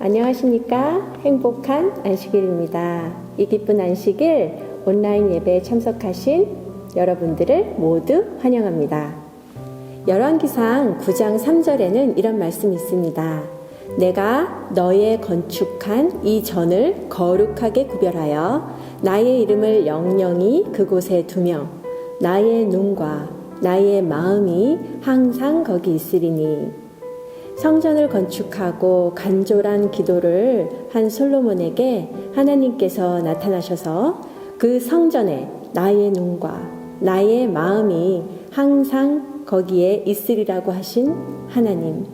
안녕하십니까? 행복한 안식일입니다. 이 기쁜 안식일 온라인 예배에 참석하신 여러분들을 모두 환영합니다. 열왕기상 9장 3절에는 이런 말씀이 있습니다. 내가 너의 건축한 이 전을 거룩하게 구별하여 나의 이름을 영영히 그곳에 두며 나의 눈과 나의 마음이 항상 거기 있으리니. 성전을 건축하고 간절한 기도를 한 솔로몬에게 하나님께서 나타나셔서 그 성전에 나의 눈과 나의 마음이 항상 거기에 있으리라고 하신 하나님.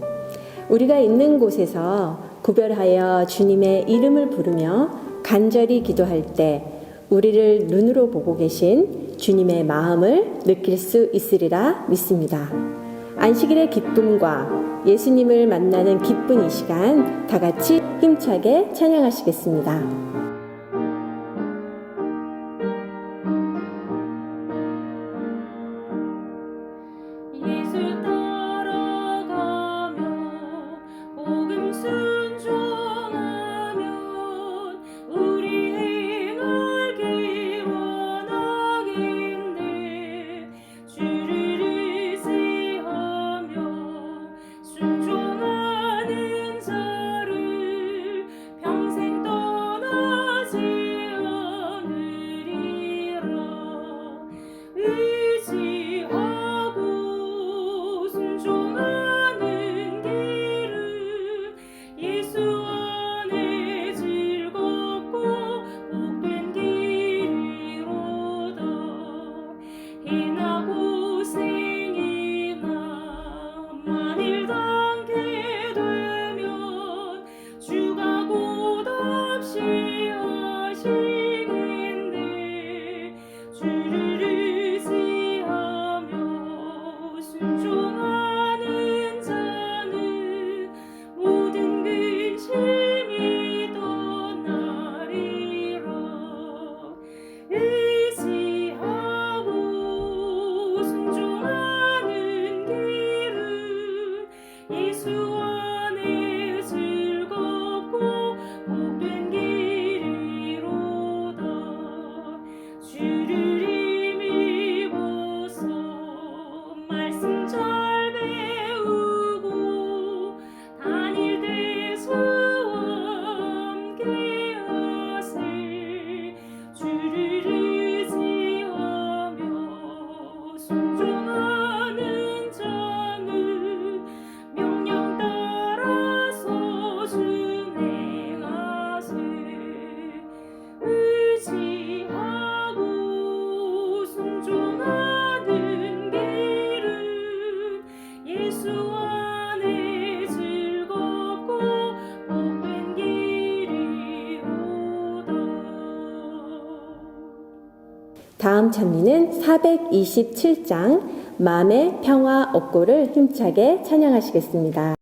우리가 있는 곳에서 구별하여 주님의 이름을 부르며 간절히 기도할 때 우리를 눈으로 보고 계신 주님의 마음을 느낄 수 있으리라 믿습니다. 안식일의 기쁨과 예수님을 만나는 기쁜 이 시간 다 같이 힘차게 찬양하시겠습니다. 다음 찬미는 427장 마음의 평화 얻고를 힘차게 찬양하시겠습니다.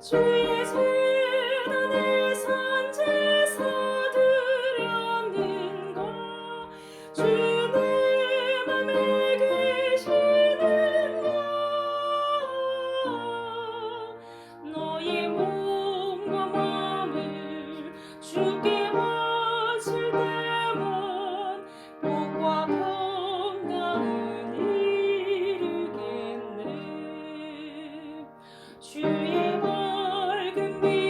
주의 재단에 산제사 드렸는가 주 내 맘에 계시는가 너의 몸과 마음을 주께 바칠 때만 복과 평강을 이루겠네 주의 밝은 빛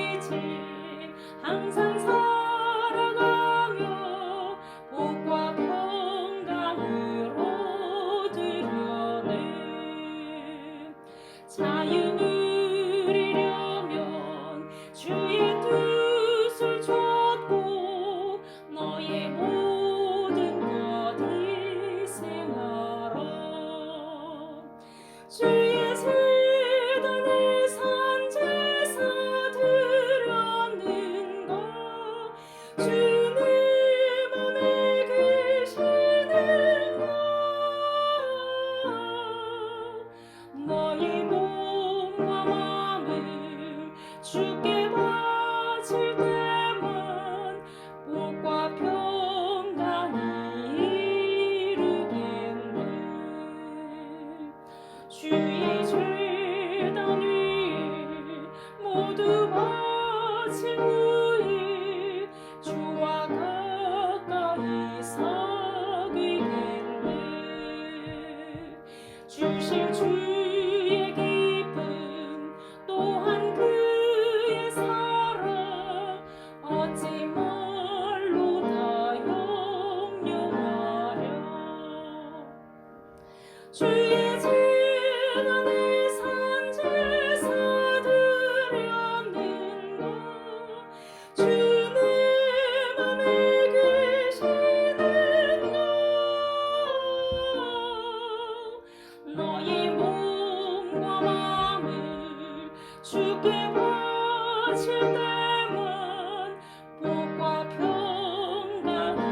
주께 바칠 때만 복과 평강이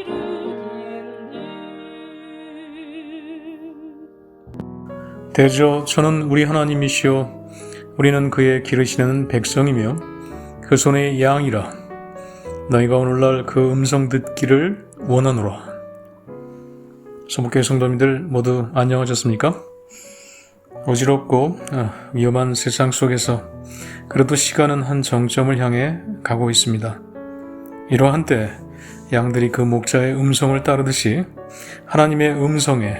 이르겠네. 대저 저는 우리 하나님이시요 우리는 그의 기르시는 백성이며 그 손의 양이라. 너희가 오늘날 그 음성 듣기를 원하노라. 소목교회 성도님들 모두 안녕하셨습니까? 어지럽고 위험한 세상 속에서 그래도 시간은 한 정점을 향해 가고 있습니다. 이러한 때 양들이 그 목자의 음성을 따르듯이 하나님의 음성에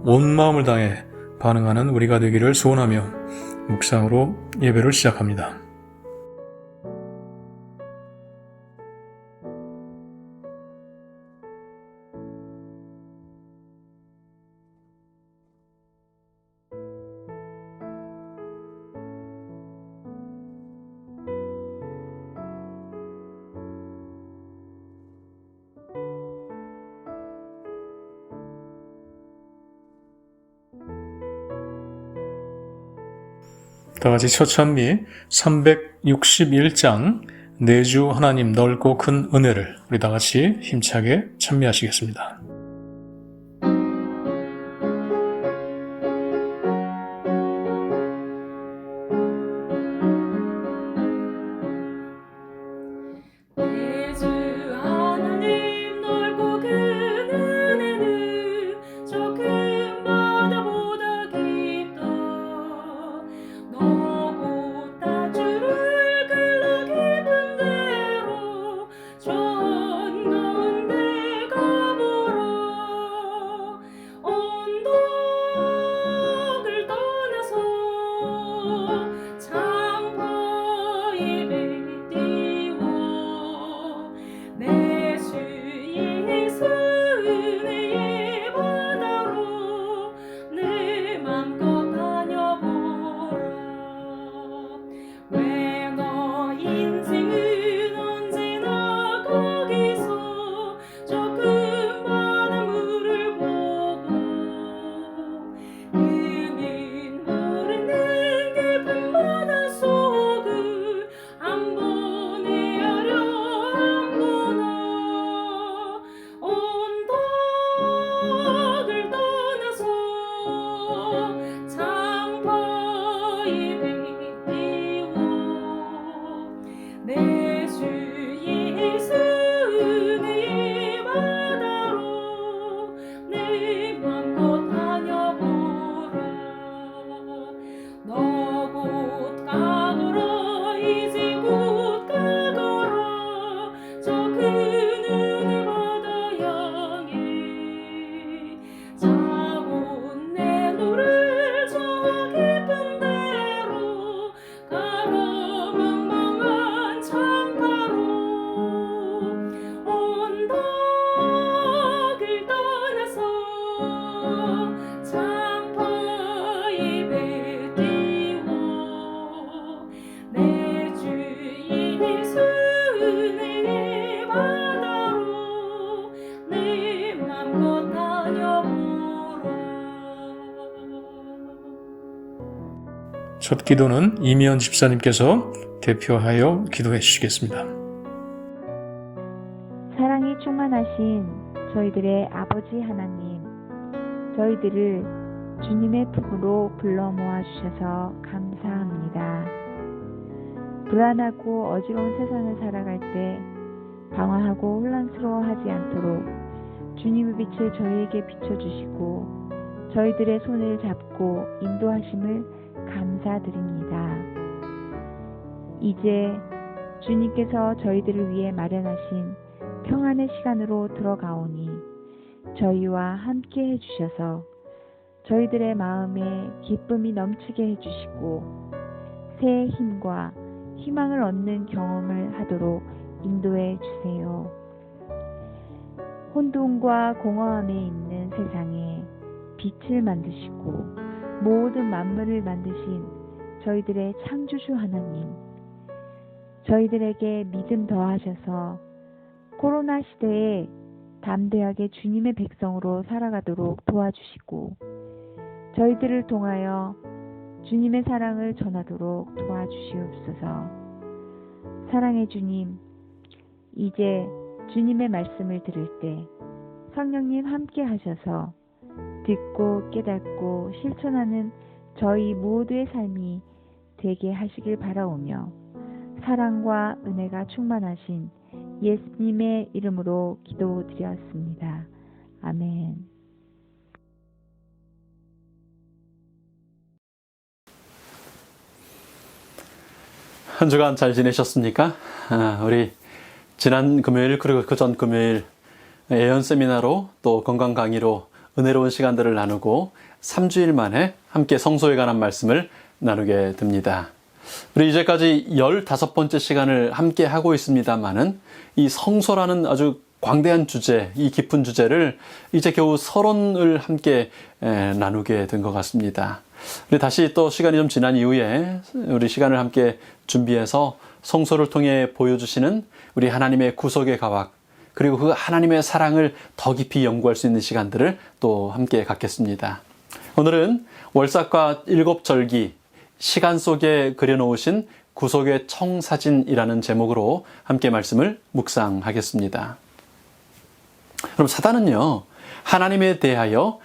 온 마음을 다해 반응하는 우리가 되기를 소원하며 묵상으로 예배를 시작합니다. 다같이 첫 찬미 361장 내주 하나님 넓고 큰 은혜를 우리 다같이 힘차게 찬미하시겠습니다. 내주 하나님 넓고 큰 은혜는 저 큰 바다보다 깊다. 너고 다주를 끌러 깊은 데로 저 한가운데 가보라. 언덕을 떠나서 창파의 배 띄워 내 주 예수 은혜의 바다로 내 맘껏 다녀보라. 왜 너 인생은 언제나 거기서 저 큰 바닷물을 보고 은인 모르는 깊은 바닷속을 한 번 헤아려 한 번아. 언덕을 떠나서 창파의 배 띄워 내 주 예수 은혜의 바다로 내 맘껏 다녀보라. 너 곧 가거라. 이제 곧 가거라. 저 큰 은혜 바다 향해 자곧 내 노를 저 깊은 데로 가라. 망망한 창가로 언덕을 떠나서 창파의 배 띄워 내 주 예수 은혜의 바다로 내 맘껏 다녀보라. 첫 기도는 이미연 집사님께서 대표하여 기도해 주시겠습니다. 사랑이 충만하신 저희들의 아버지 하나님, 저희들을 주님의 품으로 불러 모아주셔서 감사합니다. 불안하고 어지러운 세상을 살아갈 때 방황하고 혼란스러워하지 않도록 주님의 빛을 저희에게 비춰주시고 저희들의 손을 잡고 인도하심을 감사드립니다. 이제 주님께서 저희들을 위해 마련하신 평안의 시간으로 들어가오니 저희와 함께 해주셔서 저희들의 마음에 기쁨이 넘치게 해주시고 새 힘과 희망을 얻는 경험을 하도록 인도해 주세요. 혼돈과 공허함에 있는 세상에 빛을 만드시고 모든 만물을 만드신 저희들의 창조주 하나님, 저희들에게 믿음 더하셔서 코로나 시대에 담대하게 주님의 백성으로 살아가도록 도와주시고 저희들을 통하여 주님의 사랑을 전하도록 도와주시옵소서. 사랑의 주님, 이제 주님의 말씀을 들을 때 성령님 함께 하셔서 듣고 깨닫고 실천하는 저희 모두의 삶이 되게 하시길 바라오며 사랑과 은혜가 충만하신 예수님의 이름으로 기도드렸습니다. 아멘. 한 주간 잘 지내셨습니까? 우리 지난 금요일 그리고 그 전 금요일 예언 세미나로 또 건강 강의로 은혜로운 시간들을 나누고 3주일 만에 함께 성소에 관한 말씀을 나누게 됩니다. 우리 이제까지 15번째 시간을 함께 하고 있습니다만은 이 성소라는 아주 광대한 주제, 이 깊은 주제를 이제 겨우 서론을 함께 나누게 된 것 같습니다. 우리 다시 또 시간이 좀 지난 이후에 우리 시간을 함께 준비해서 성소를 통해 보여주시는 우리 하나님의 구속의 가වක්, 그리고 그 하나님의 사랑을 더 깊이 연구할 수 있는 시간들을 또 함께 갖겠습니다. 오늘은 월삭과 7절기, 시간 속에 그려놓으신 구속의 청사진이라는 제목으로 함께 말씀을 묵상하겠습니다. 그럼 사단은요, 하나님에 대하여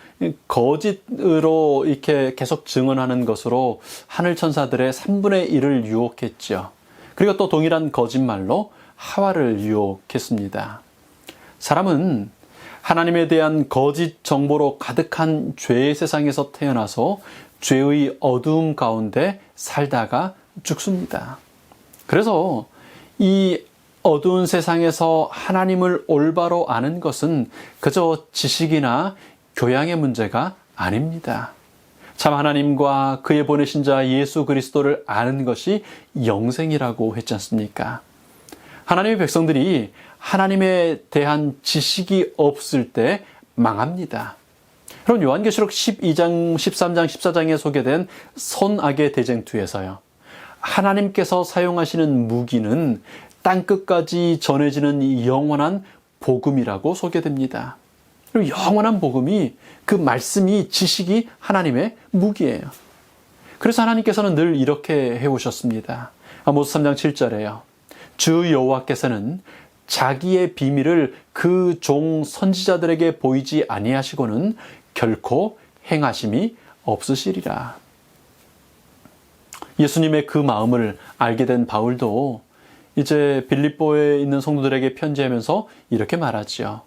거짓으로 이렇게 계속 증언하는 것으로 하늘 천사들의 3분의 1을 유혹했죠. 그리고 또 동일한 거짓말로 하와를 유혹했습니다. 사람은 하나님에 대한 거짓 정보로 가득한 죄의 세상에서 태어나서 죄의 어두움 가운데 살다가 죽습니다. 그래서 이 어두운 세상에서 하나님을 올바로 아는 것은 그저 지식이나 교양의 문제가 아닙니다. 참 하나님과 그의 보내신 자 예수 그리스도를 아는 것이 영생이라고 했지 않습니까? 하나님의 백성들이 하나님에 대한 지식이 없을 때 망합니다. 그럼 요한계시록 12장, 13장, 14장에 소개된 선악의 대쟁투에서요, 하나님께서 사용하시는 무기는 땅끝까지 전해지는 이 영원한 복음이라고 소개됩니다. 그리고 영원한 복음이, 그 말씀이, 지식이 하나님의 무기예요. 그래서 하나님께서는 늘 이렇게 해오셨습니다. 아모스 3장 7절에요. 주 여호와께서는 자기의 비밀을 그 종 선지자들에게 보이지 아니하시고는 결코 행하심이 없으시리라. 예수님의 그 마음을 알게 된 바울도 이제 빌립보에 있는 성도들에게 편지하면서 이렇게 말하지요.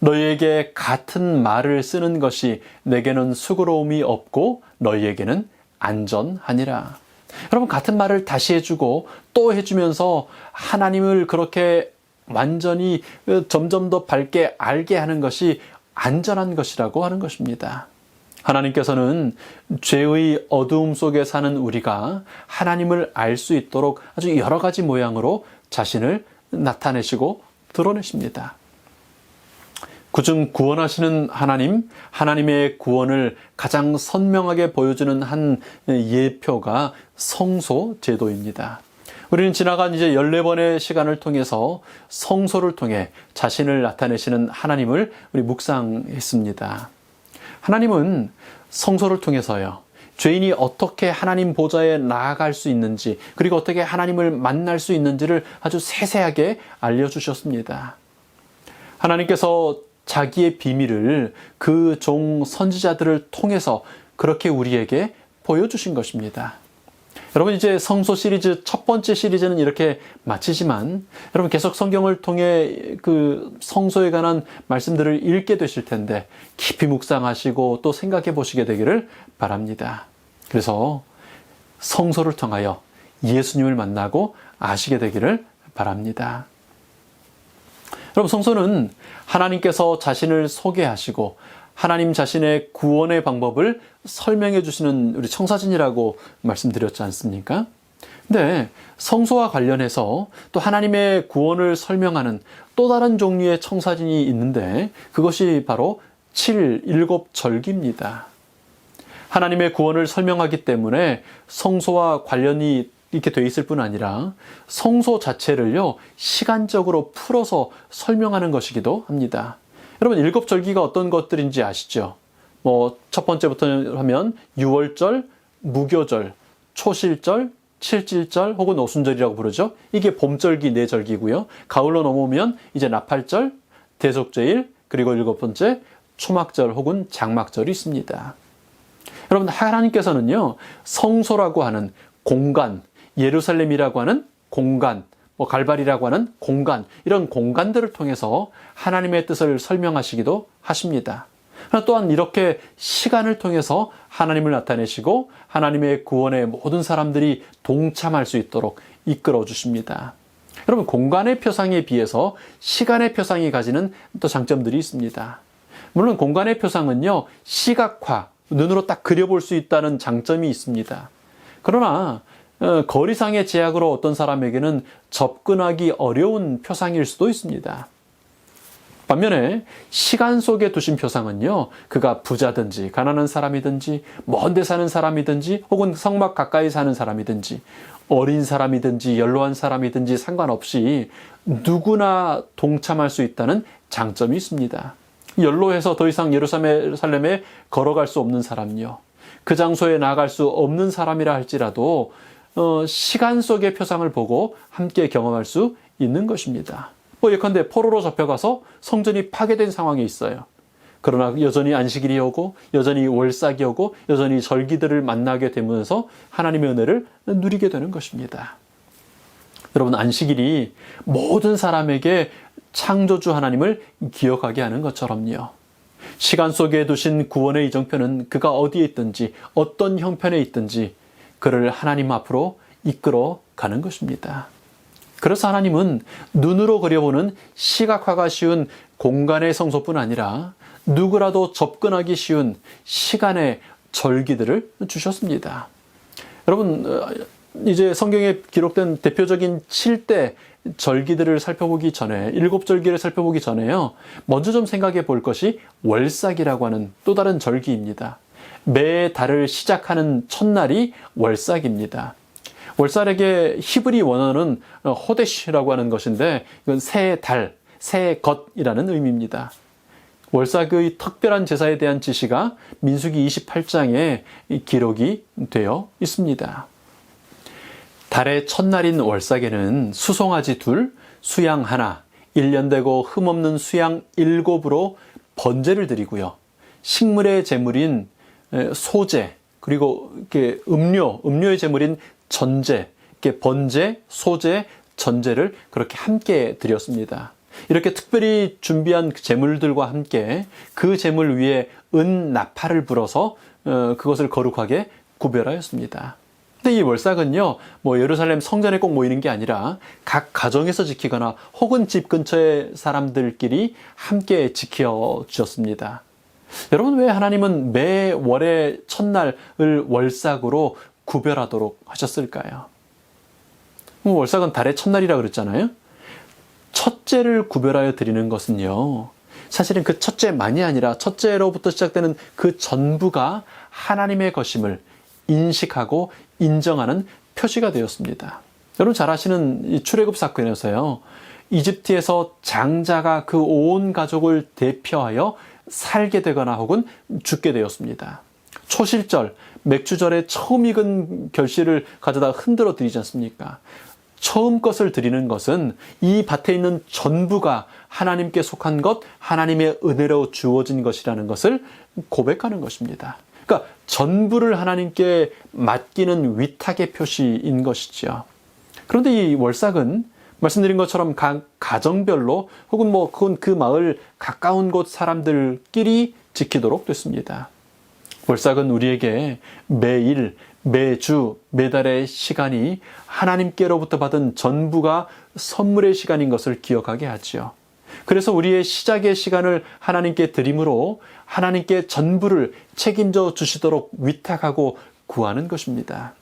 너희에게 같은 말을 쓰는 것이 내게는 수고로움이 없고 너희에게는 안전하니라. 여러분, 같은 말을 다시 해주고 또 해주면서 하나님을 그렇게 완전히 점점 더 밝게 알게 하는 것이 안전한 것이라고 하는 것입니다. 하나님께서는 죄의 어두움 속에 사는 우리가 하나님을 알 수 있도록 아주 여러 가지 모양으로 자신을 나타내시고 드러내십니다. 그중 구원하시는 하나님, 하나님의 구원을 가장 선명하게 보여주는 한 예표가 성소 제도입니다. 우리는 지나간 이제 14번의 시간을 통해서 성소를 통해 자신을 나타내시는 하나님을 우리 묵상했습니다. 하나님은 성소를 통해서요, 죄인이 어떻게 하나님 보좌에 나아갈 수 있는지, 그리고 어떻게 하나님을 만날 수 있는지를 아주 세세하게 알려주셨습니다. 하나님께서 자기의 비밀을 그 종 선지자들을 통해서 그렇게 우리에게 보여주신 것입니다. 여러분, 이제 성소 시리즈 첫 번째 시리즈는 이렇게 마치지만 여러분 계속 성경을 통해 그 성소에 관한 말씀들을 읽게 되실 텐데 깊이 묵상하시고 또 생각해 보시게 되기를 바랍니다. 그래서 성소를 통하여 예수님을 만나고 아시게 되기를 바랍니다. 여러분, 성소는 하나님께서 자신을 소개하시고 하나님 자신의 구원의 방법을 설명해 주시는 우리 청사진이라고 말씀드렸지 않습니까? 근데 성소와 관련해서 또 하나님의 구원을 설명하는 또 다른 종류의 청사진이 있는데 그것이 바로 7절기입니다. 하나님의 구원을 설명하기 때문에 성소와 관련이 이렇게 돼 있을 뿐 아니라 성소 자체를요, 시간적으로 풀어서 설명하는 것이기도 합니다. 여러분, 7절기가 어떤 것들인지 아시죠? 첫 번째부터 하면 6월절, 무교절, 초실절, 칠칠절 혹은 오순절이라고 부르죠. 이게 봄절기 네 절기고요. 가을로 넘어오면 이제 나팔절, 대속제일, 그리고 7번째 초막절 혹은 장막절이 있습니다. 여러분, 하나님께서는요, 성소라고 하는 공간, 예루살렘이라고 하는 공간, 갈발이라고 하는 공간, 이런 공간들을 통해서 하나님의 뜻을 설명하시기도 하십니다. 또한 이렇게 시간을 통해서 하나님을 나타내시고 하나님의 구원에 모든 사람들이 동참할 수 있도록 이끌어 주십니다. 여러분, 공간의 표상에 비해서 시간의 표상이 가지는 또 장점들이 있습니다. 물론 공간의 표상은요, 시각화, 눈으로 딱 그려볼 수 있다는 장점이 있습니다. 그러나 거리상의 제약으로 어떤 사람에게는 접근하기 어려운 표상일 수도 있습니다. 반면에 시간 속에 두신 표상은요, 그가 부자든지 가난한 사람이든지 먼데 사는 사람이든지 혹은 성막 가까이 사는 사람이든지 어린 사람이든지 연로한 사람이든지 상관없이 누구나 동참할 수 있다는 장점이 있습니다. 연로해서 더 이상 예루살렘에 걸어갈 수 없는 사람요, 그 장소에 나아갈 수 없는 사람이라 할지라도 시간 속의 표상을 보고 함께 경험할 수 있는 것입니다. 예컨대 포로로 잡혀가서 성전이 파괴된 상황에 있어요. 그러나 여전히 안식일이 오고 여전히 월삭이 오고 여전히 절기들을 만나게 되면서 하나님의 은혜를 누리게 되는 것입니다. 여러분, 안식일이 모든 사람에게 창조주 하나님을 기억하게 하는 것처럼요, 시간 속에 두신 구원의 이정표는 그가 어디에 있든지 어떤 형편에 있든지 그를 하나님 앞으로 이끌어 가는 것입니다. 그래서 하나님은 눈으로 그려보는 시각화가 쉬운 공간의 성소뿐 아니라 누구라도 접근하기 쉬운 시간의 절기들을 주셨습니다. 여러분, 이제 성경에 기록된 대표적인 7대 절기들을 살펴보기 전에, 7절기를 살펴보기 전에요, 먼저 좀 생각해 볼 것이 월삭이라고 하는 또 다른 절기입니다. 매 달을 시작하는 첫날이 월삭입니다. 월삭의 히브리 원어는 호데시라고 하는 것인데, 이건 새 달, 새 것이라는 의미입니다. 월삭의 특별한 제사에 대한 지시가 민수기 28장에 기록이 되어 있습니다. 달의 첫날인 월삭에는 수송아지 2, 수양 1, 1년 되고 흠없는 수양 7으로 번제를 드리고요, 식물의 제물인 소제, 그리고 이렇게 음료의 제물인 전제, 이렇게 번제, 소제, 전제를 그렇게 함께 드렸습니다. 이렇게 특별히 준비한 제물들과 함께 그 제물 위에 은 나팔을 불어서 그것을 거룩하게 구별하였습니다. 근데 이 월삭은요, 예루살렘 성전에 꼭 모이는 게 아니라 각 가정에서 지키거나 혹은 집 근처의 사람들끼리 함께 지켜 주셨습니다. 여러분, 왜 하나님은 매 월의 첫날을 월삭으로 구별하도록 하셨을까요? 월삭은 달의 첫날이라 그랬잖아요. 첫째를 구별하여 드리는 것은요, 사실은 그 첫째만이 아니라 첫째로부터 시작되는 그 전부가 하나님의 것임을 인식하고 인정하는 표시가 되었습니다. 여러분 잘 아시는 이 출애굽 사건에서요, 이집트에서 장자가 그 온 가족을 대표하여 살게 되거나 혹은 죽게 되었습니다. 초실절, 맥주절에 처음 익은 결실을 가져다 흔들어 드리지 않습니까? 처음 것을 드리는 것은 이 밭에 있는 전부가 하나님께 속한 것, 하나님의 은혜로 주어진 것이라는 것을 고백하는 것입니다. 그러니까 전부를 하나님께 맡기는 위탁의 표시인 것이죠. 그런데 이 월삭은 말씀드린 것처럼 각 가정별로 혹은 그건 그 마을 가까운 곳 사람들끼리 지키도록 됐습니다. 월삭은 우리에게 매일, 매주, 매달의 시간이 하나님께로부터 받은 전부가 선물의 시간인 것을 기억하게 하지요. 그래서 우리의 시작의 시간을 하나님께 드림으로 하나님께 전부를 책임져 주시도록 위탁하고 구하는 것입니다.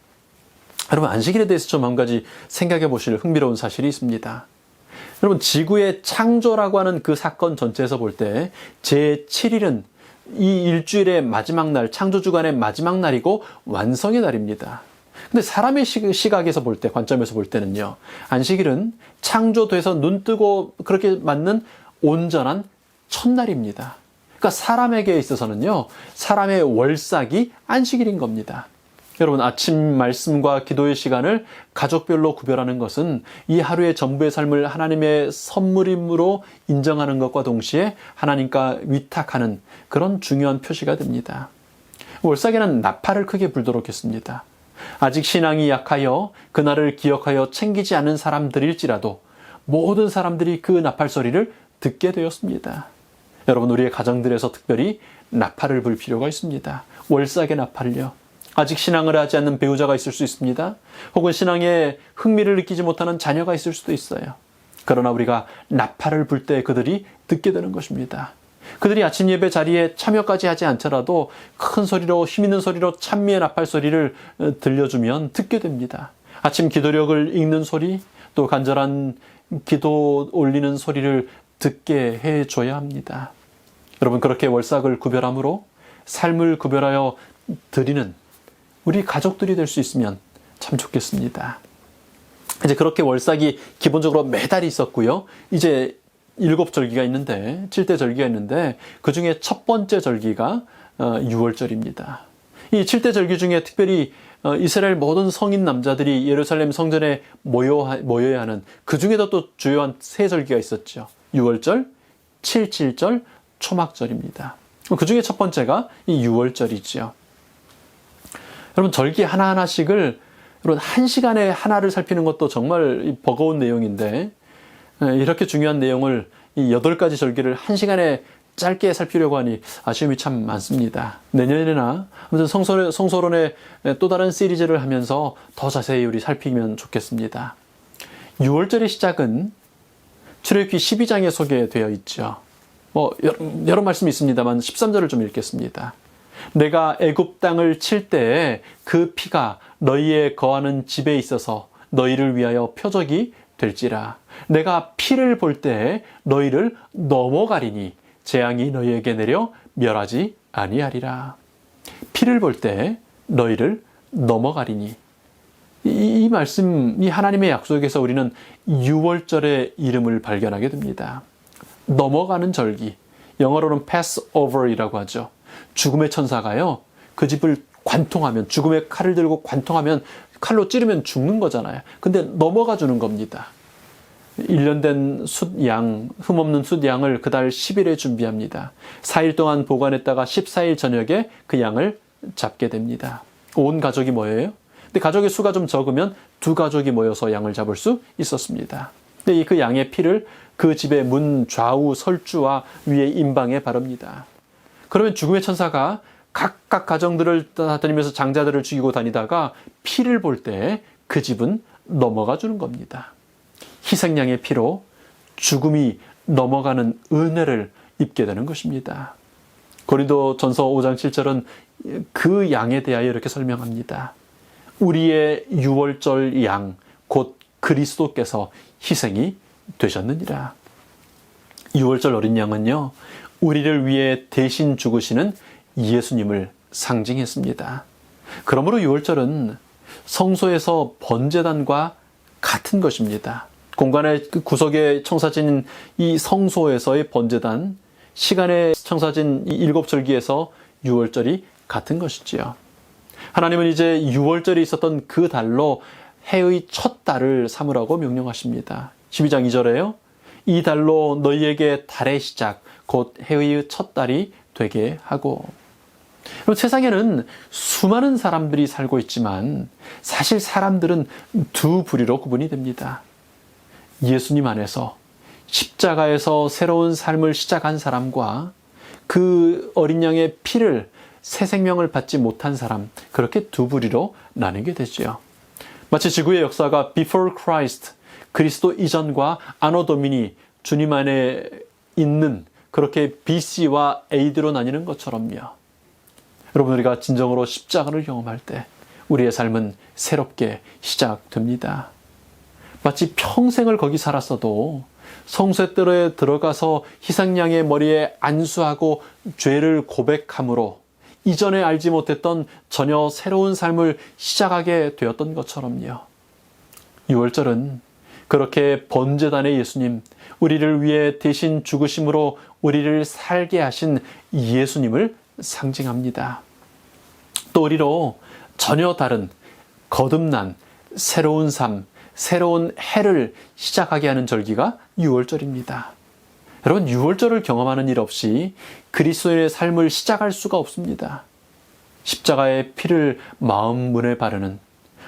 여러분, 안식일에 대해서 좀 한 가지 생각해 보실 흥미로운 사실이 있습니다. 여러분, 지구의 창조라고 하는 그 사건 전체에서 볼 때 제7일은 이 일주일의 마지막 날, 창조주간의 마지막 날이고 완성의 날입니다. 근데 사람의 시각에서 볼 때, 관점에서 볼 때는요, 안식일은 창조돼서 눈 뜨고 그렇게 맞는 온전한 첫날입니다. 그러니까 사람에게 있어서는요, 사람의 월삭이 안식일인 겁니다. 여러분, 아침 말씀과 기도의 시간을 가족별로 구별하는 것은 이 하루의 전부의 삶을 하나님의 선물임으로 인정하는 것과 동시에 하나님과 위탁하는 그런 중요한 표시가 됩니다. 월삭에는 나팔을 크게 불도록 했습니다. 아직 신앙이 약하여 그날을 기억하여 챙기지 않은 사람들일지라도 모든 사람들이 그 나팔 소리를 듣게 되었습니다. 여러분, 우리의 가정들에서 특별히 나팔을 불 필요가 있습니다. 월삭의 나팔을요. 아직 신앙을 하지 않는 배우자가 있을 수 있습니다. 혹은 신앙에 흥미를 느끼지 못하는 자녀가 있을 수도 있어요. 그러나 우리가 나팔을 불 때 그들이 듣게 되는 것입니다. 그들이 아침 예배 자리에 참여까지 하지 않더라도 큰 소리로, 힘있는 소리로 찬미의 나팔 소리를 들려주면 듣게 됩니다. 아침 기도력을 읽는 소리, 또 간절한 기도 올리는 소리를 듣게 해줘야 합니다. 여러분, 그렇게 월삭을 구별함으로 삶을 구별하여 드리는 우리 가족들이 될 수 있으면 참 좋겠습니다. 이제 그렇게 월삭이 기본적으로 매달이 있었고요. 이제 7절기가 있는데, 7대 절기가 있는데, 그 중에 첫 번째 절기가 6월절입니다. 이 7대 절기 중에 특별히 이스라엘 모든 성인 남자들이 예루살렘 성전에 모여야 하는, 그 중에도 또 주요한 세 절기가 있었죠. 6월절, 7.7절, 초막절입니다. 그 중에 첫 번째가 이 6월절이죠. 여러분, 절기 하나하나씩을 여러분 1시간에 하나를 살피는 것도 정말 버거운 내용인데, 이렇게 중요한 내용을 이 8가지 절기를 1시간에 짧게 살피려고 하니 아쉬움이 참 많습니다. 내년에나 아무튼 성소론의 또 다른 시리즈를 하면서 더 자세히 우리 살피면 좋겠습니다. 6월절의 시작은 출애굽기 12장에 소개되어 있죠. 여러 말씀이 있습니다만 13절을 좀 읽겠습니다. 내가 애굽 땅을 칠 때에 그 피가 너희의 거하는 집에 있어서 너희를 위하여 표적이 될지라. 내가 피를 볼 때에 너희를 넘어가리니 재앙이 너희에게 내려 멸하지 아니하리라. 피를 볼 때에 너희를 넘어가리니. 이 말씀, 이 하나님의 약속에서 우리는 6월절의 이름을 발견하게 됩니다. 넘어가는 절기, 영어로는 Passover이라고 하죠. 죽음의 천사가요, 그 집을 관통하면, 죽음의 칼을 들고 관통하면 칼로 찌르면 죽는 거잖아요. 근데 넘어가 주는 겁니다. 1년 된 숫양, 흠없는 숫양을 그달 10일에 준비합니다. 4일 동안 보관했다가 14일 저녁에 그 양을 잡게 됩니다. 온 가족이 모여요. 근데 가족의 수가 좀 적으면 2가족이 모여서 양을 잡을 수 있었습니다. 근데 그 양의 피를 그 집의 문 좌우 설주와 위에 임방에 바릅니다. 그러면 죽음의 천사가 각각 가정들을 다니면서 장자들을 죽이고 다니다가 피를 볼 때 그 집은 넘어가 주는 겁니다. 희생양의 피로 죽음이 넘어가는 은혜를 입게 되는 것입니다. 고린도전서 5장 7절은 그 양에 대하여 이렇게 설명합니다. 우리의 6월절 양, 곧 그리스도께서 희생이 되셨느니라. 6월절 어린 양은요, 우리를 위해 대신 죽으시는 예수님을 상징했습니다. 그러므로 6월절은 성소에서 번제단과 같은 것입니다. 공간의 구석에 청사진 이 성소에서의 번제단, 시간에 청사진 이 7절기에서 6월절이 같은 것이지요. 하나님은 이제 6월절이 있었던 그 달로 해의 첫 달을 삼으라고 명령하십니다. 12장 2절에요. 이 달로 너희에게 달의 시작, 곧 해의 첫 달이 되게 하고. 세상에는 수많은 사람들이 살고 있지만 사실 사람들은 두 부류로 구분이 됩니다. 예수님 안에서 십자가에서 새로운 삶을 시작한 사람과 그 어린 양의 피를 새 생명을 받지 못한 사람, 그렇게 두 부류로 나뉘게 되죠. 마치 지구의 역사가 Before Christ, 그리스도 이전과 아노 도미니, 주님 안에 있는 그렇게 BC와 AD로 나뉘는 것처럼요. 여러분, 우리가 진정으로 십자가를 경험할 때 우리의 삶은 새롭게 시작됩니다. 마치 평생을 거기 살았어도 성소뜰에 들어가서 희생양의 머리에 안수하고 죄를 고백함으로 이전에 알지 못했던 전혀 새로운 삶을 시작하게 되었던 것처럼요. 6월절은 그렇게 번제단의 예수님, 우리를 위해 대신 죽으심으로 우리를 살게 하신 예수님을 상징합니다. 또 우리로 전혀 다른 거듭난 새로운 삶, 새로운 해를 시작하게 하는 절기가 유월절입니다. 여러분, 유월절을 경험하는 일 없이 그리스도인의 삶을 시작할 수가 없습니다. 십자가의 피를 마음 문에 바르는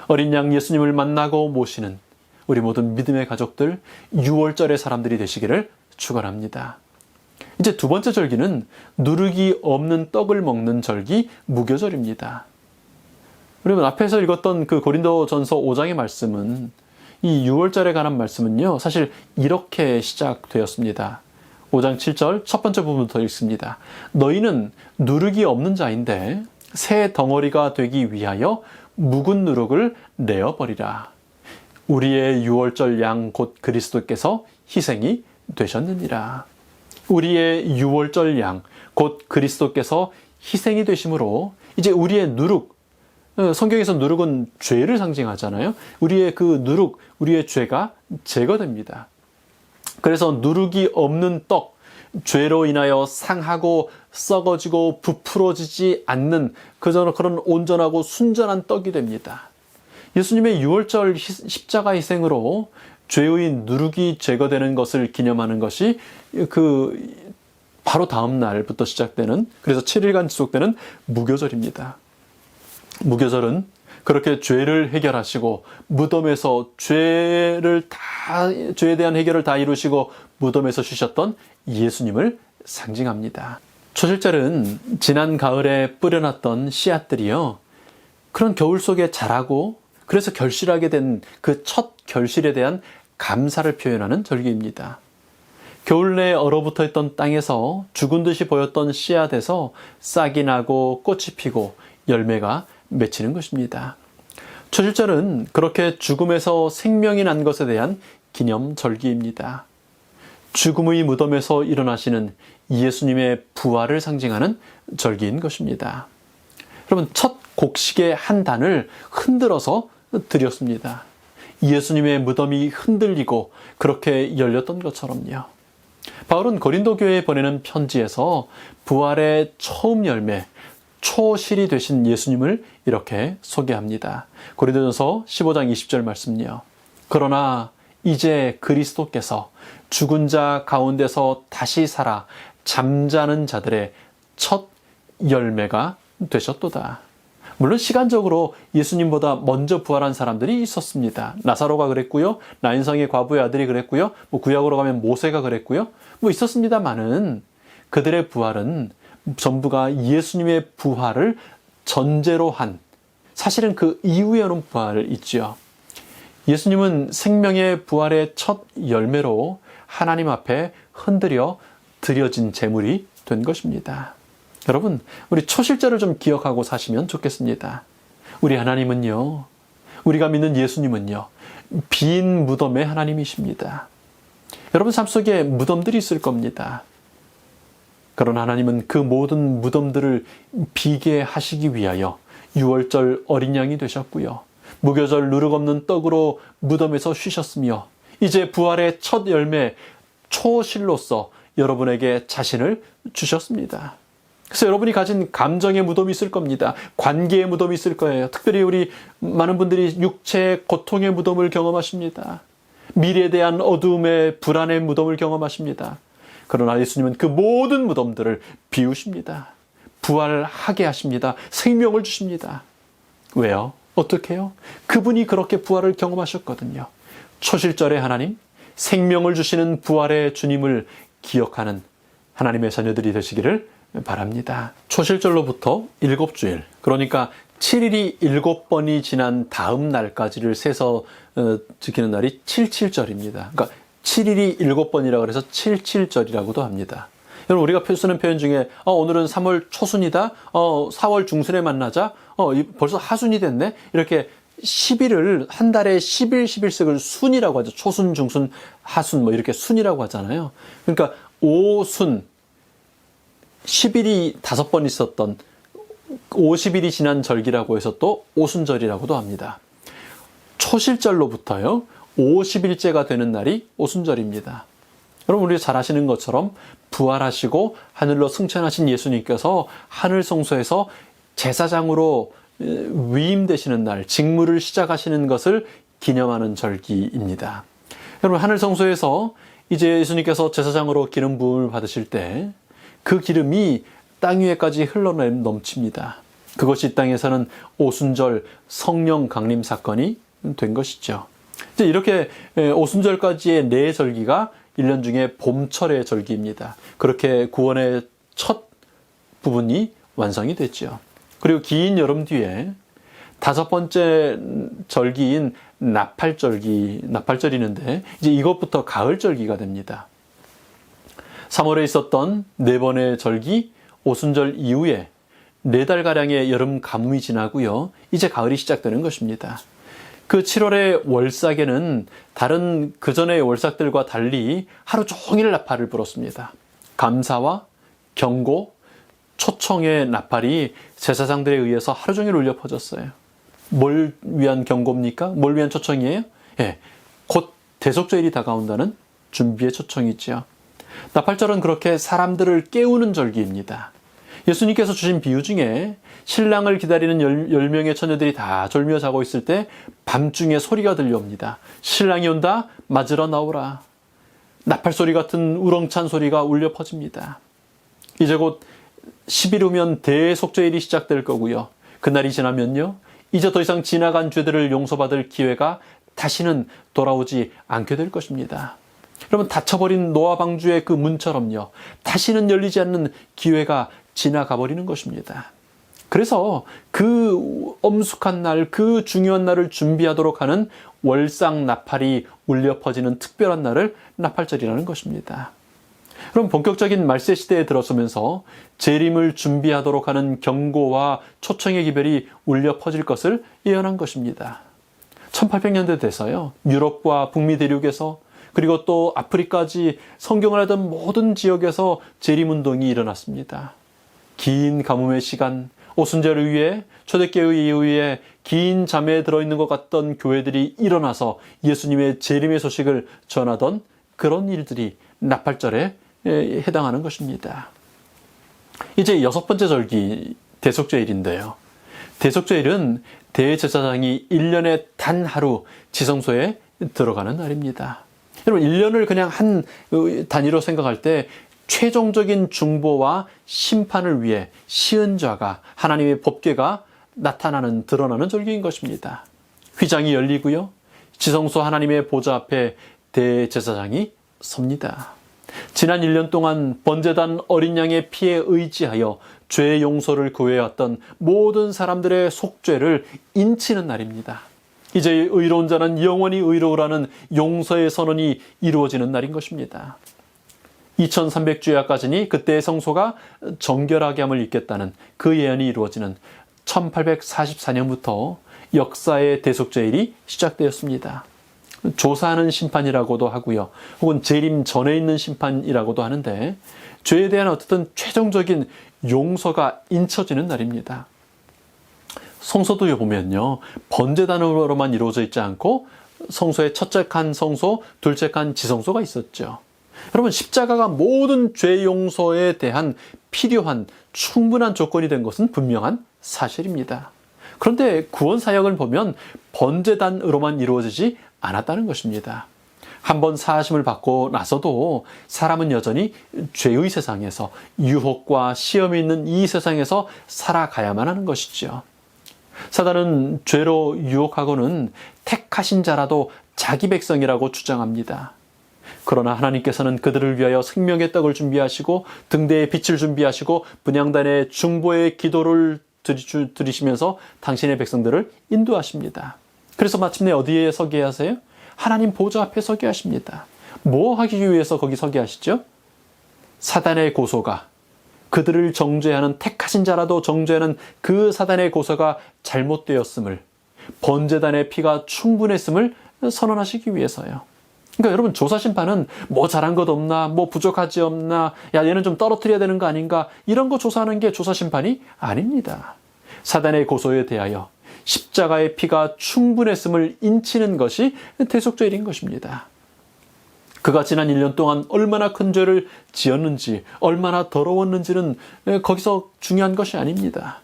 어린 양 예수님을 만나고 모시는 우리 모든 믿음의 가족들, 유월절의 사람들이 되시기를 축원합니다. 이제 두 번째 절기는 누르기 없는 떡을 먹는 절기 무교절입니다. 여러분, 앞에서 읽었던 그 고린도전서 5장의 말씀은, 이 유월절에 관한 말씀은요, 사실 이렇게 시작되었습니다. 5장 7절 첫 번째 부분부터 읽습니다. 너희는 누룩이 없는 자인데 새 덩어리가 되기 위하여 묵은 누룩을 내어버리라. 우리의 유월절 양 곧 그리스도께서 희생이 되셨느니라. 우리의 유월절 양 곧 그리스도께서 희생이 되심으로 이제 우리의 누룩, 성경에서 누룩은 죄를 상징하잖아요. 우리의 그 누룩, 우리의 죄가 제거됩니다. 그래서 누룩이 없는 떡, 죄로 인하여 상하고 썩어지고 부풀어지지 않는 그런 온전하고 순전한 떡이 됩니다. 예수님의 유월절 십자가 희생으로 죄의 누룩이 제거되는 것을 기념하는 것이 바로 다음 날부터 시작되는, 그래서 7일간 지속되는 무교절입니다. 무교절은 그렇게 죄를 해결하시고 무덤에서 죄에 대한 해결을 다 이루시고 무덤에서 쉬셨던 예수님을 상징합니다. 초실절은 지난 가을에 뿌려놨던 씨앗들이요, 그런 겨울 속에 자라고 그래서 결실하게 된 그 첫 결실에 대한 감사를 표현하는 절기입니다. 겨울 내에 얼어붙어 있던 땅에서 죽은 듯이 보였던 씨앗에서 싹이 나고 꽃이 피고 열매가 맺히는 것입니다. 초실절은 그렇게 죽음에서 생명이 난 것에 대한 기념 절기입니다. 죽음의 무덤에서 일어나시는 예수님의 부활을 상징하는 절기인 것입니다. 여러분, 첫 곡식의 한 단을 흔들어서 드렸습니다. 예수님의 무덤이 흔들리고 그렇게 열렸던 것처럼요. 바울은 고린도 교회에 보내는 편지에서 부활의 처음 열매, 초실이 되신 예수님을 이렇게 소개합니다. 고린도전서 15장 20절 말씀요. 그러나 이제 그리스도께서 죽은 자 가운데서 다시 살아 잠자는 자들의 첫 열매가 되셨도다. 물론 시간적으로 예수님보다 먼저 부활한 사람들이 있었습니다. 나사로가 그랬고요. 나인성의 과부의 아들이 그랬고요. 구약으로 가면 모세가 그랬고요. 있었습니다만은 그들의 부활은 전부가 예수님의 부활을 전제로 한, 사실은 그 이후에 오는 부활을 있지요. 예수님은 생명의 부활의 첫 열매로 하나님 앞에 흔들려 드려진 제물이 된 것입니다. 여러분, 우리 초실절을 좀 기억하고 사시면 좋겠습니다. 우리 하나님은요, 우리가 믿는 예수님은요, 빈 무덤의 하나님이십니다. 여러분 삶 속에 무덤들이 있을 겁니다. 그러나 하나님은 그 모든 무덤들을 비게 하시기 위하여 유월절 어린 양이 되셨고요. 무교절 누룩 없는 떡으로 무덤에서 쉬셨으며 이제 부활의 첫 열매 초실로서 여러분에게 자신을 주셨습니다. 그래서 여러분이 가진 감정의 무덤이 있을 겁니다. 관계의 무덤이 있을 거예요. 특별히 우리 많은 분들이 육체의 고통의 무덤을 경험하십니다. 미래에 대한 어두움의 불안의 무덤을 경험하십니다. 그러나 예수님은 그 모든 무덤들을 비우십니다. 부활하게 하십니다. 생명을 주십니다. 왜요? 어떻게 해요? 그분이 그렇게 부활을 경험하셨거든요. 초실절의 하나님, 생명을 주시는 부활의 주님을 기억하는 하나님의 자녀들이 되시기를 바랍니다. 초실절로부터 7주일, 그러니까 7일이 7번이 지난 다음 날까지를 세서 지키는 날이 77절입니다. 그러니까 7일이 7번이라고 해서 77절이라고도 합니다. 여러분, 우리가 쓰는 표현 중에 오늘은 3월 초순이다, 4월 중순에 만나자, 벌써 하순이 됐네, 이렇게 10일을 한 달에 10일 10일씩을 순이라고 하죠. 초순, 중순, 하순 이렇게 순이라고 하잖아요. 그러니까 오순, 10일이 5번 있었던 50일이 지난 절기라고 해서 또 오순절이라고도 합니다. 초실절로부터요 50일째가 되는 날이 오순절입니다. 여러분, 우리 잘 아시는 것처럼 부활하시고 하늘로 승천하신 예수님께서 하늘 성소에서 제사장으로 위임되시는 날, 직무를 시작하시는 것을 기념하는 절기입니다. 여러분, 하늘 성소에서 이제 예수님께서 제사장으로 기름 부음을 받으실 때 그 기름이 땅 위에까지 흘러넘칩니다. 그것이 이 땅에서는 오순절 성령 강림 사건이 된 것이죠. 이제 이렇게 오순절까지의 네 절기가 1년 중에 봄철의 절기입니다. 그렇게 구원의 첫 부분이 완성이 됐죠. 그리고 긴 여름 뒤에 5번째 절기인 나팔절이 있는데 이제 이것부터 가을절기가 됩니다. 3월에 있었던 4번의 절기, 오순절 이후에 4달가량의 여름 가뭄이 지나고요. 이제 가을이 시작되는 것입니다. 그 7월의 월삭에는 다른 그전의 월삭들과 달리 하루 종일 나팔을 불었습니다. 감사와 경고, 초청의 나팔이 제사장들에 의해서 하루 종일 울려 퍼졌어요. 뭘 위한 경고입니까? 뭘 위한 초청이에요? 예, 곧 대속죄일이 다가온다는 준비의 초청이지요. 나팔절은 그렇게 사람들을 깨우는 절기입니다. 예수님께서 주신 비유 중에 신랑을 기다리는 10명의 처녀들이 다 졸며 자고 있을 때 밤중에 소리가 들려옵니다. 신랑이 온다, 맞으러 나오라. 나팔소리 같은 우렁찬 소리가 울려 퍼집니다. 이제 곧 10일 후면 대속죄일이 시작될 거고요. 그날이 지나면요, 이제 더 이상 지나간 죄들을 용서받을 기회가 다시는 돌아오지 않게 될 것입니다. 여러분, 닫혀버린 노아 방주의 그 문처럼요, 다시는 열리지 않는 기회가 지나가 버리는 것입니다. 그래서 그 엄숙한 날, 그 중요한 날을 준비하도록 하는 월상 나팔이 울려 퍼지는 특별한 날을 나팔절이라는 것입니다. 그럼 본격적인 말세 시대에 들어서면서 재림을 준비하도록 하는 경고와 초청의 기별이 울려 퍼질 것을 예언한 것입니다. 1800년대 돼서요, 유럽과 북미 대륙에서 그리고 또 아프리카까지 성경을 하던 모든 지역에서 재림운동이 일어났습니다. 긴 가뭄의 시간, 오순절 이후에 초대교회 이후에 긴 잠에 들어있는 것 같던 교회들이 일어나서 예수님의 재림의 소식을 전하던 그런 일들이 나팔절에 해당하는 것입니다. 이제 6번째 절기, 대속죄일인데요. 대속죄일은 대제사장이 1년에 단 하루 지성소에 들어가는 날입니다. 여러분, 1년을 그냥 한 단위로 생각할 때 최종적인 중보와 심판을 위해 시은자가, 하나님의 법궤가 나타나는, 드러나는 절기인 것입니다. 휘장이 열리고요, 지성소 하나님의 보좌 앞에 대제사장이 섭니다. 지난 1년 동안 번제단 어린 양의 피에 의지하여 죄 용서를 구해왔던 모든 사람들의 속죄를 인치는 날입니다. 이제 의로운 자는 영원히 의로우라는 용서의 선언이 이루어지는 날인 것입니다. 2300주야까지니 그때의 성소가 정결하게 함을 입겠다는 그 예언이 이루어지는 1844년부터 역사의 대속죄일이 시작되었습니다. 조사하는 심판이라고도 하고요, 혹은 재림 전에 있는 심판이라고도 하는데, 죄에 대한 어쨌든 최종적인 용서가 인쳐지는 날입니다. 성소도 보면요, 번제단으로만 이루어져 있지 않고 성소의 첫째 칸 성소, 둘째 칸 지성소가 있었죠. 여러분, 십자가가 모든 죄 용서에 대한 필요한 충분한 조건이 된 것은 분명한 사실입니다. 그런데 구원 사역을 보면 번제단으로만 이루어지지 않았다는 것입니다. 한번 사하심을 받고 나서도 사람은 여전히 죄의 세상에서, 유혹과 시험이 있는 이 세상에서 살아가야만 하는 것이죠. 사단은 죄로 유혹하고는 택하신 자라도 자기 백성이라고 주장합니다. 그러나 하나님께서는 그들을 위하여 생명의 떡을 준비하시고 등대의 빛을 준비하시고 분향단의 중보의 기도를 드리시면서 당신의 백성들을 인도하십니다. 그래서 마침내 어디에 서게 하세요? 하나님 보좌 앞에 서게 하십니다. 뭐 하기 위해서 거기 서게 하시죠? 사단의 고소가, 그들을 정죄하는, 택하신 자라도 정죄하는 그 사단의 고소가 잘못되었음을, 번제단의 피가 충분했음을 선언하시기 위해서요. 그러니까 여러분, 조사심판은 뭐 잘한 것 없나, 뭐 부족하지 없나, 야 얘는 좀 떨어뜨려야 되는 거 아닌가, 이런 거 조사하는 게 조사심판이 아닙니다. 사단의 고소에 대하여 십자가의 피가 충분했음을 인치는 것이 대속죄일인 것입니다. 그가 지난 1년 동안 얼마나 큰 죄를 지었는지, 얼마나 더러웠는지는 거기서 중요한 것이 아닙니다.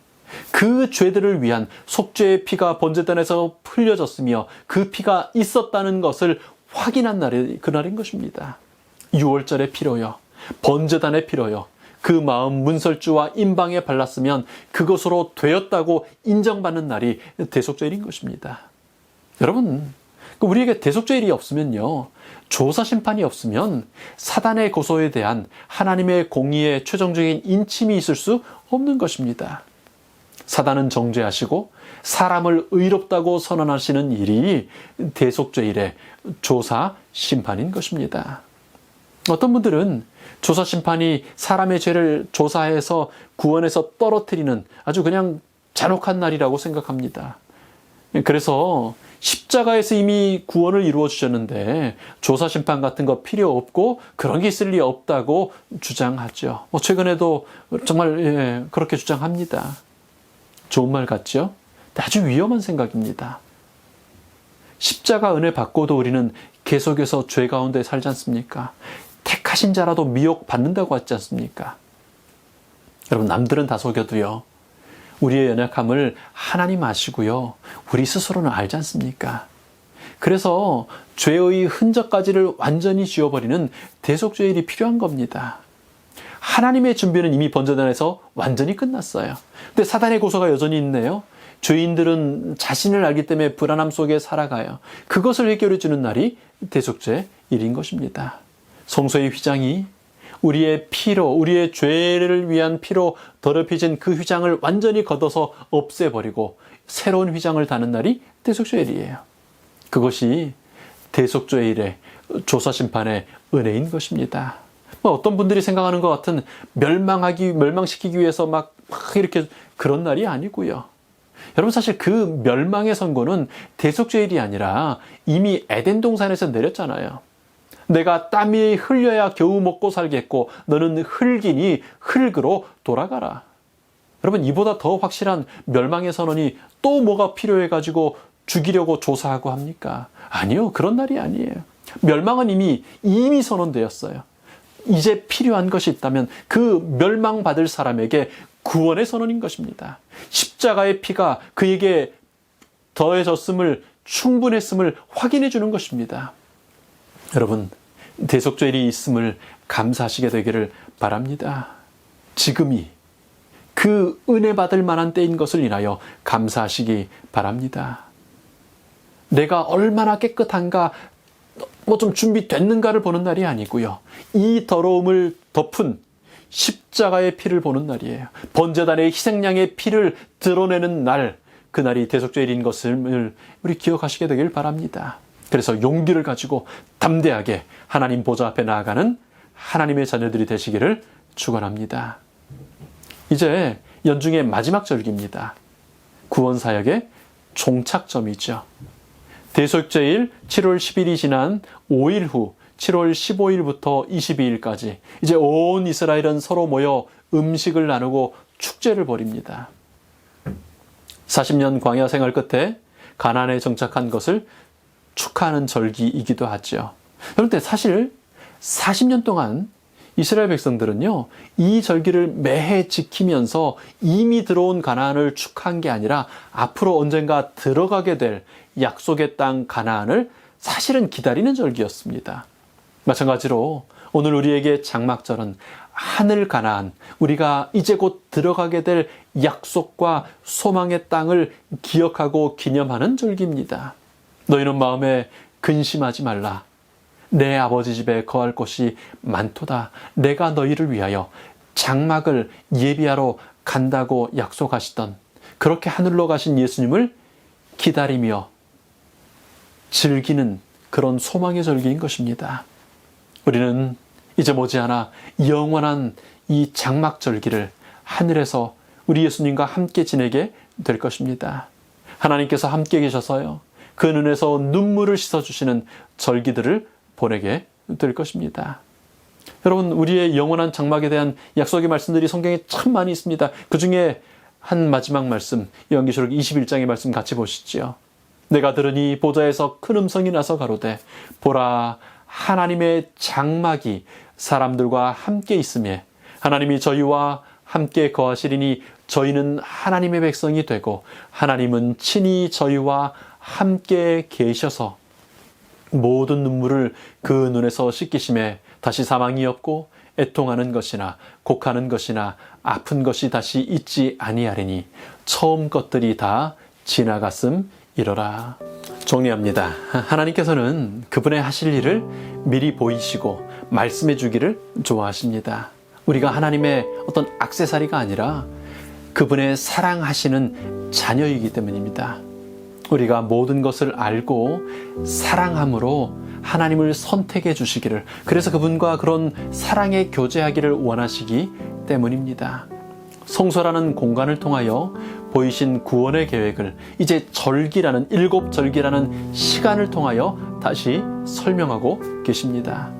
그 죄들을 위한 속죄의 피가 번제단에서 흘려졌으며 그 피가 있었다는 것을 확인한 날이 그날인 것입니다. 6월절의 피로요, 번제단의 피로요, 그 마음 문설주와 임방에 발랐으면 그것으로 되었다고 인정받는 날이 대속죄일인 것입니다. 여러분, 우리에게 대속죄일이 없으면요, 조사 심판이 없으면 사단의 고소에 대한 하나님의 공의의 최종적인 인침이 있을 수 없는 것입니다. 사단은 정죄하시고 사람을 의롭다고 선언하시는 일이 대속죄일의 조사 심판인 것입니다. 어떤 분들은 조사 심판이 사람의 죄를 조사해서 구원해서 떨어뜨리는 아주 그냥 잔혹한 날이라고 생각합니다. 그래서 십자가에서 이미 구원을 이루어 주셨는데 조사 심판 같은 거 필요 없고 그런 게 있을 리 없다고 주장하죠. 최근에도 정말 그렇게 주장합니다. 좋은 말 같죠? 아주 위험한 생각입니다. 십자가 은혜 받고도 우리는 계속해서 죄 가운데 살지 않습니까? 택하신 자라도 미혹 받는다고 하지 않습니까? 여러분, 남들은 다 속여도요, 우리의 연약함을 하나님 아시고요, 우리 스스로는 알지 않습니까? 그래서 죄의 흔적까지를 완전히 지워버리는 대속죄일이 필요한 겁니다. 하나님의 준비는 이미 번제단에서 완전히 끝났어요. 근데 사단의 고소가 여전히 있네요. 죄인들은 자신을 알기 때문에 불안함 속에 살아가요. 그것을 해결해 주는 날이 대속죄일인 것입니다. 성소의 휘장이 우리의 피로, 우리의 죄를 위한 피로 더럽혀진 그 휘장을 완전히 걷어서 없애버리고 새로운 휘장을 다는 날이 대속죄일이에요. 그것이 대속죄일의 조사심판의 은혜인 것입니다. 어떤 분들이 생각하는 것 같은 멸망시키기 위해서 막 이렇게 그런 날이 아니고요. 여러분, 사실 그 멸망의 선고는 대속죄일이 아니라 이미 에덴 동산에서 내렸잖아요. 내가 땀이 흘려야 겨우 먹고 살겠고 너는 흙이니 흙으로 돌아가라. 여러분, 이보다 더 확실한 멸망의 선언이 또 뭐가 필요해가지고 죽이려고 조사하고 합니까? 아니요, 그런 날이 아니에요. 멸망은 이미 선언되었어요. 이제 필요한 것이 있다면 그 멸망받을 사람에게 구원의 선언인 것입니다. 십자가의 피가 그에게 더해졌음을, 충분했음을 확인해 주는 것입니다. 여러분, 대속죄일이 있음을 감사하시게 되기를 바랍니다. 지금이 그 은혜 받을 만한 때인 것을 인하여 감사하시기 바랍니다. 내가 얼마나 깨끗한가, 좀 준비됐는가를 보는 날이 아니고요. 이 더러움을 덮은 십자가의 피를 보는 날이에요. 번제단의 희생양의 피를 드러내는 날, 그날이 대속죄일인 것을 우리 기억하시게 되길 바랍니다. 그래서 용기를 가지고 담대하게 하나님 보좌 앞에 나아가는 하나님의 자녀들이 되시기를 축원합니다. 이제 연중의 마지막 절기입니다. 구원사역의 종착점이죠. 대속죄일 7월 10일이 지난 5일 후 7월 15일부터 22일까지 이제 온 이스라엘은 서로 모여 음식을 나누고 축제를 벌입니다. 40년 광야 생활 끝에 가나안에 정착한 것을 축하하는 절기이기도 하죠. 그런데 사실 40년 동안 이스라엘 백성들은요, 이 절기를 매해 지키면서 이미 들어온 가나안을 축하한 게 아니라 앞으로 언젠가 들어가게 될 약속의 땅 가나안을 사실은 기다리는 절기였습니다. 마찬가지로 오늘 우리에게 장막절은 하늘 가나안, 우리가 이제 곧 들어가게 될 약속과 소망의 땅을 기억하고 기념하는 절기입니다. 너희는 마음에 근심하지 말라. 내 아버지 집에 거할 곳이 많도다. 내가 너희를 위하여 장막을 예비하러 간다고 약속하시던 그렇게 하늘로 가신 예수님을 기다리며 즐기는 그런 소망의 절기인 것입니다. 우리는 이제 머지않아 영원한 이 장막 절기를 하늘에서 우리 예수님과 함께 지내게 될 것입니다. 하나님께서 함께 계셔서요, 그 눈에서 눈물을 씻어주시는 절기들을 보내게 될 것입니다. 여러분, 우리의 영원한 장막에 대한 약속의 말씀들이 성경에 참 많이 있습니다. 그 중에 한 마지막 말씀, 요한계시록 21장의 말씀 같이 보시죠. 내가 들으니 보좌에서 큰 음성이 나서 가로되 보라, 하나님의 장막이 사람들과 함께 있으며 하나님이 저희와 함께 거하시리니 저희는 하나님의 백성이 되고 하나님은 친히 저희와 함께 계셔서 모든 눈물을 그 눈에서 씻기심에 다시 사망이 없고 애통하는 것이나 곡하는 것이나 아픈 것이 다시 있지 아니하리니 처음 것들이 다 지나갔음이로라. 정리합니다. 하나님께서는 그분의 하실 일을 미리 보이시고 말씀해 주기를 좋아하십니다. 우리가 하나님의 어떤 액세서리가 아니라 그분의 사랑하시는 자녀이기 때문입니다. 우리가 모든 것을 알고 사랑함으로 하나님을 선택해 주시기를, 그래서 그분과 그런 사랑의 교제하기를 원하시기 때문입니다. 성소라는 공간을 통하여 보이신 구원의 계획을 이제 절기라는, 7절기라는 시간을 통하여 다시 설명하고 계십니다.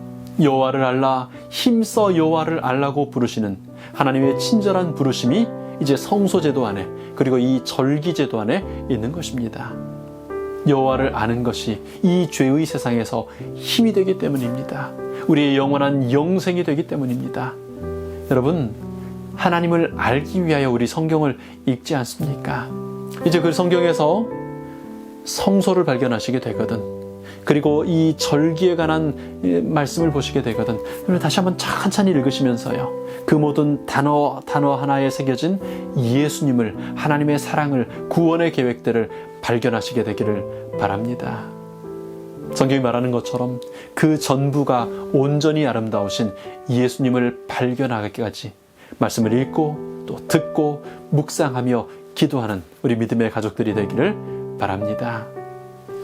여호와를 알라, 힘써 여호와를 알라고 부르시는 하나님의 친절한 부르심이 이제 성소제도 안에, 그리고 이 절기제도 안에 있는 것입니다. 여호와를 아는 것이 이 죄의 세상에서 힘이 되기 때문입니다. 우리의 영원한 영생이 되기 때문입니다. 여러분, 하나님을 알기 위하여 우리 성경을 읽지 않습니까? 이제 그 성경에서 성소를 발견하시게 되거든. 그리고 이 절기에 관한 말씀을 보시게 되거든. 그러면 다시 한번 천천히 읽으시면서요, 그 모든 단어 하나에 새겨진 예수님을, 하나님의 사랑을, 구원의 계획들을 발견하시게 되기를 바랍니다. 성경이 말하는 것처럼 그 전부가 온전히 아름다우신 예수님을 발견하기까지 말씀을 읽고 또 듣고 묵상하며 기도하는 우리 믿음의 가족들이 되기를 바랍니다.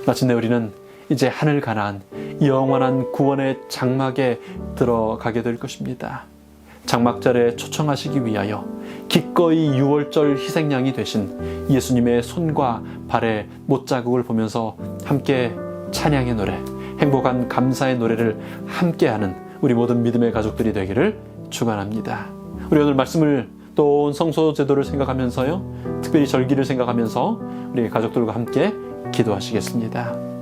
마침내 우리는 이제 하늘 가나안 영원한 구원의 장막에 들어가게 될 것입니다. 장막절에 초청하시기 위하여 기꺼이 6월절 희생양이 되신 예수님의 손과 발의 못자국을 보면서 함께 찬양의 노래, 행복한 감사의 노래를 함께하는 우리 모든 믿음의 가족들이 되기를 축원합니다. 우리 오늘 말씀을 또 성소 제도를 생각하면서요, 특별히 절기를 생각하면서 우리 가족들과 함께 기도하시겠습니다.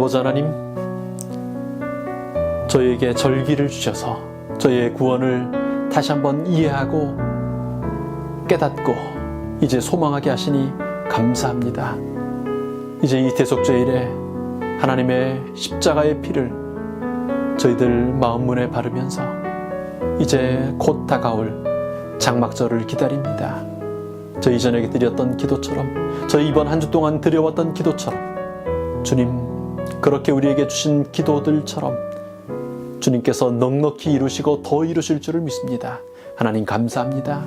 아버지 하나님, 저희에게 절기를 주셔서 저희의 구원을 다시 한번 이해하고 깨닫고 이제 소망하게 하시니 감사합니다. 이제 이 대속죄일에 하나님의 십자가의 피를 저희들 마음문에 바르면서 이제 곧 다가올 장막절을 기다립니다. 저희 이전에 드렸던 기도처럼, 저희 이번 한 주 동안 드려왔던 기도처럼, 주님 그렇게 우리에게 주신 기도들처럼 주님께서 넉넉히 이루시고 더 이루실 줄을 믿습니다. 하나님 감사합니다.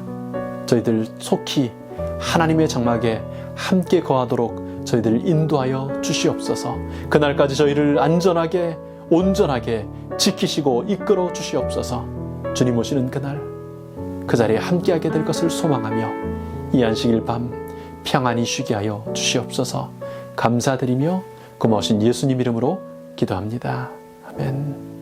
저희들 속히 하나님의 장막에 함께 거하도록 저희들 인도하여 주시옵소서. 그날까지 저희를 안전하게 온전하게 지키시고 이끌어 주시옵소서. 주님 오시는 그날 그 자리에 함께하게 될 것을 소망하며 이 안식일 밤 평안히 쉬게 하여 주시옵소서. 감사드리며 고마우신 예수님 이름으로 기도합니다. 아멘.